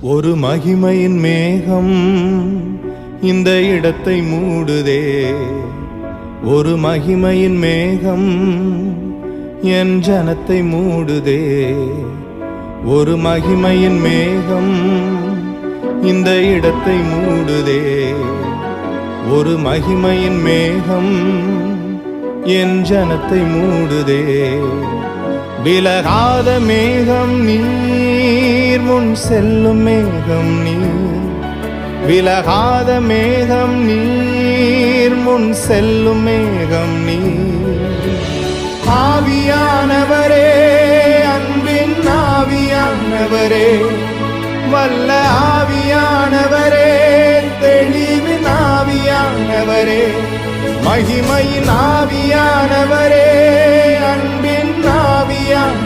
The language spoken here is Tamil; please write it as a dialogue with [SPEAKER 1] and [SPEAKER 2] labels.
[SPEAKER 1] ஒரு மகிமையின் மேகம் இந்த இடத்தை மூடுதே. ஒரு மகிமையின் மேகம் என் ஜனத்தை மூடுதே. ஒரு மகிமையின் மேகம் இந்த இடத்தை மூடுதே. ஒரு மகிமையின் மேகம் என் ஜனத்தை மூடுதே. விலகாத மேகம் நீர், முன் செல்லும் மேகம் நீர். விலகாத மேகம் நீர், முன் செல்லும் மேகம் நீர். ஆவியானவரே, அன்பின் ஆவியானவரே, வல்ல ஆவியானவரே, தெளிவின் ஆவியானவரே, மகிமையின் ஆவியானவரே,